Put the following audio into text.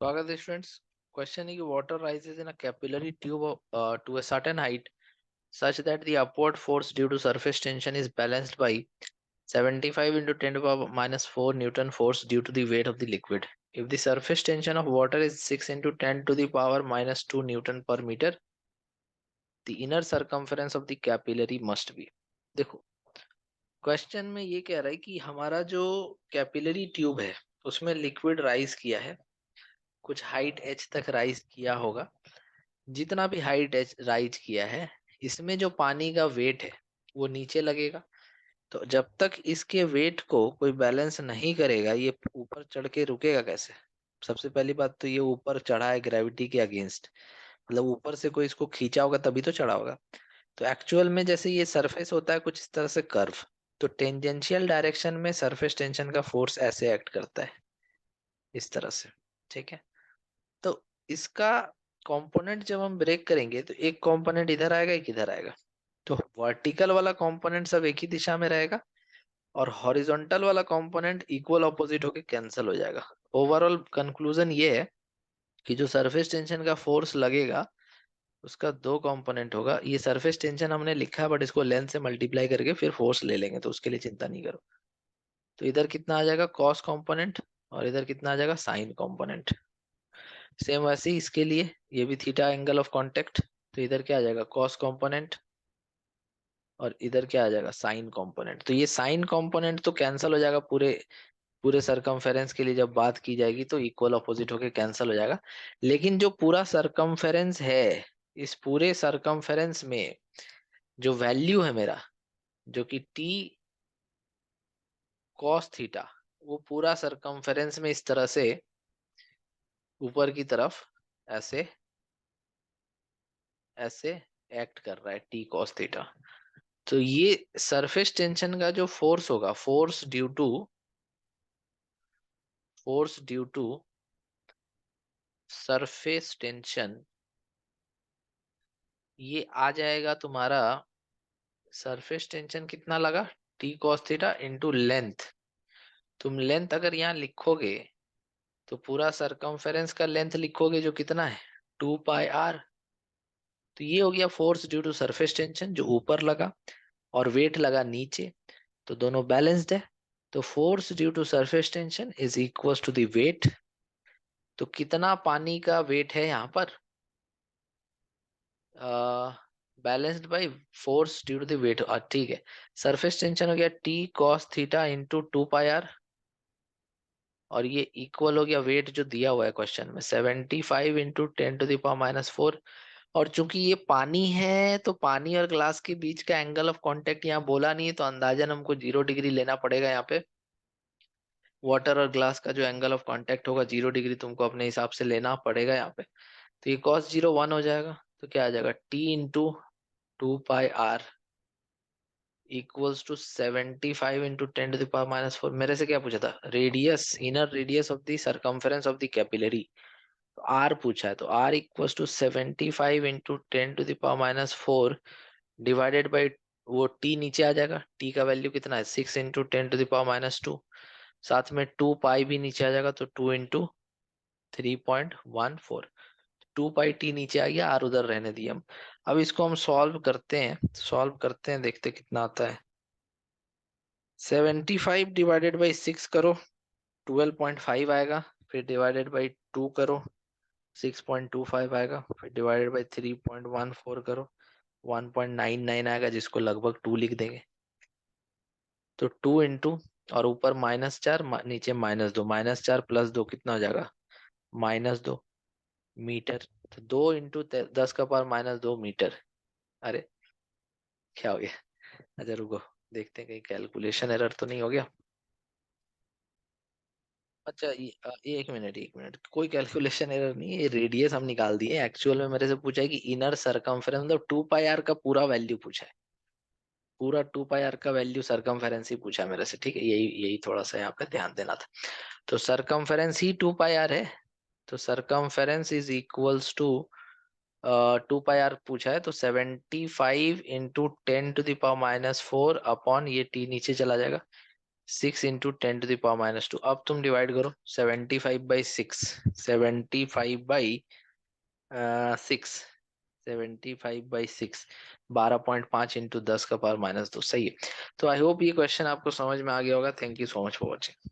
स्वागत है students. Question है कि water rises in a capillary tube to a certain height such that the upward force due to surface tension is balanced by 75 into 10 to the power minus 4 Newton force due to the weight of the liquid. If the surface tension of water is 6 into 10 to the power minus 2 Newton per meter, the inner circumference of the capillary must be. देखो, question में ये कह रहा है कि हमारा जो capillary tube है उसमें लिक्विड राइज किया है, कुछ हाइट h तक राइज किया होगा। जितना भी हाइट राइज किया है, इसमें जो पानी का वेट है वो नीचे लगेगा। तो जब तक इसके वेट को कोई बैलेंस नहीं करेगा, ये ऊपर चढ़ के रुकेगा कैसे? सबसे पहली बात तो ये ऊपर चढ़ा है ग्रेविटी के अगेंस्ट, मतलब ऊपर से कोई इसको खींचा होगा तभी तो चढ़ा होगा। तो एक्चुअल में जैसे ये सरफेस होता है कुछ इस तरह से कर्व, तो टेंजेंशियल डायरेक्शन में सरफेस टेंशन का फोर्स ऐसे एक्ट करता है, इस तरह से। ठीक है, तो इसका कंपोनेंट जब हम ब्रेक करेंगे तो एक कंपोनेंट इधर आएगा, एक इधर आएगा। तो वर्टिकल वाला कंपोनेंट सब एक ही दिशा में रहेगा और हॉरिजॉन्टल वाला कंपोनेंट इक्वल ऑपोजिट होके कैंसिल हो जाएगा। ओवरऑल कंक्लूजन ये है कि जो सरफेस टेंशन का फोर्स लगेगा उसका दो कंपोनेंट होगा। ये सरफेस टेंशन हमने लिखा है बट इसको लेंथ से मल्टीप्लाई करके फिर फोर्स ले लेंगे, तो उसके लिए चिंता नहीं करो। तो इधर कितना आ जाएगा कॉस कंपोनेंट और इधर कितना आ जाएगा साइन कंपोनेंट। सेम वैसे ही इसके लिए ये भी थीटा एंगल ऑफ कांटेक्ट, तो इधर क्या आ जाएगा कॉस कंपोनेंट और इधर क्या आ जाएगा साइन कंपोनेंट। तो ये साइन कंपोनेंट तो कैंसिल हो जाएगा पूरे पूरे सरकमफेरेंस के लिए, जब बात की जाएगी तो इक्वल अपोजिट होके कैंसिल हो जाएगा। लेकिन जो पूरा सरकमफेरेंस है, इस पूरे सरकमफेरेंस में जो वैल्यू है मेरा, जो कि टी कॉस थीटा, वो पूरा सरकमफेरेंस में इस तरह से ऊपर की तरफ ऐसे ऐसे एक्ट कर रहा है टी कॉस थीटा। तो ये सरफेस टेंशन का जो फोर्स होगा, force due to surface tension, ये आ जाएगा तुम्हारा। सरफेस टेंशन कितना लगा T cos theta into length. तुम लेंथ अगर यहाँ लिखोगे तो पूरा सरकमफेरेंस का लेंथ लिखोगे जो कितना है 2 पाई आर। तो ये हो गया force due to surface tension जो ऊपर लगा और वेट लगा नीचे, तो दोनों बैलेंस्ड है। तो force due to surface tension is equal to the weight. तो कितना पानी का वेट है यहाँ पर, balanced by force due to the weight. ठीक है, सरफेस टेंशन हो गया T cos theta into 2 pi r और ये इक्वल हो गया वेट जो दिया हुआ है क्वेश्चन में 75 इंटू 10 to the power -4। और चूंकि ये पानी है तो पानी और ग्लास के बीच का एंगल ऑफ कांटेक्ट यहाँ बोला नहीं है, तो अंदाजन हमको 0 डिग्री लेना पड़ेगा यहाँ पे। वाटर और ग्लास का जो एंगल ऑफ कांटेक्ट होगा 0 डिग्री तुमको अपने हिसाब से लेना पड़ेगा यहाँ पे। तो ये cos 0 1 हो जाएगा, तो क्या आ जाएगा T into 2 pi r equals to 75 into 10 to the power -4। मेरे से क्या पूछा था, radius, inner radius of the circumference of the capillary, तो आर पूछा है। तो r equals to 75 into 10 to the power -4 divided by, वो टी नीचे आ जाएगा, टी का वैल्यू कितना है 6 इंटू 10 to the power -2, साथ में 2 पाई भी नीचे आ जाएगा तो 2 इंटू 3.14। 2 पाई टी नीचे आ गया, आर उधर रहने दिए हम। अब इसको हम सॉल्व करते हैं देखते कितना आता है। 75 डिवाइडेड बाई 6 करो 12.5 आएगा, फिर डिवाइडेड बाई 2 करो 6.25 आएगा, फिर डिवाइडेड बाई 3.14 करो 1.99 आएगा, जिसको लगभग 2 लिख देंगे। तो 2 इंटू, और ऊपर -4 नीचे -2, -4 + 2 कितना हो जाएगा -2 मीटर। तो 2 इंटू 10 का पावर -2 मीटर। अरे क्या हो गया? अच्छा रुको, देखते हैं कहीं कैलकुलेशन एरर तो नहीं हो गया। अच्छा एक मिनट, कोई कैलकुलेशन एरर नहीं है, ये रेडियस हम निकाल दिए। एक्चुअल में मेरे से पूछा है कि इनर सरकमफेरेंस, मतलब 2 पाई आर का पूरा वैल्यू पूछा है, पूरा 2 पाई आर का वैल्यू सरकमफेरेंस ही पूछा है मेरे से। ठीक है, यही यही थोड़ा सा यहाँ पे ध्यान देना था। तो सरकमफेरेंस ही 2 पाई आर है, तो circumference is equals to 2 pi r पूछा है, तो 75 into 10 to the power -4 upon ये टी नीचे चला जाएगा 6 इंटू 10⁻²। अब तुम डिवाइड करो 75/6, 75/6, 75/6, 12.5 इंटू 10⁻²। सही है। तो आई होप ये क्वेश्चन आपको समझ में आ गया होगा। Thank you so much for watching.